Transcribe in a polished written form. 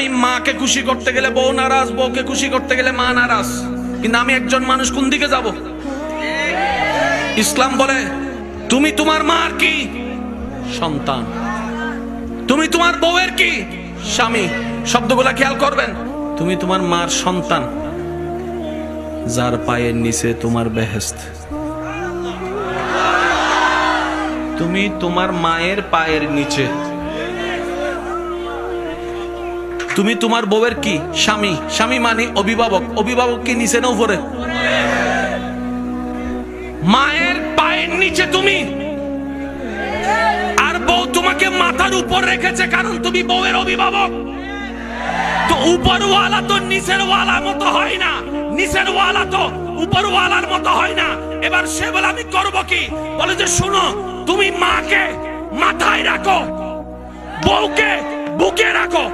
আমি মাকে খুশি করতে গেলে বউ নারাজ, বউকে খুশি করতে গেলে মা নারাজ। কিন্তু আমি একজন মানুষ, কোন দিকে যাব? ইসলাম বলে তুমি তোমার মার কি? সন্তান। তুমি তোমার বউয়ের কি? স্বামী। শব্দগুলা খেয়াল করবেন। তুমি তোমার মার সন্তান, যার পায়ের নিচে তোমার বেহেশত। তুমি তোমার মায়ের পায়ের নিচে। তুমি তোমার বউয়ের কি? স্বামী। স্বামী মানে অভিভাবক। অভিভাবক কি নিচে না উপরে? মায়ের পায়ের নিচে তুমি, আর বউ তোমাকে মাথার উপর রেখেছে, কারণ তুমি বউয়ের অভিভাবক। তো উপরওয়ালা তো নিচের ওয়ালা মতো হয় না, নিচের ওয়ালা তো উপরওয়ালার মতো হয় না। এবার সে বলে আমি করব কি? বলে যে শুনো, তুমি মাকে মাথায় রাখো, বউকে বুকে রাখো।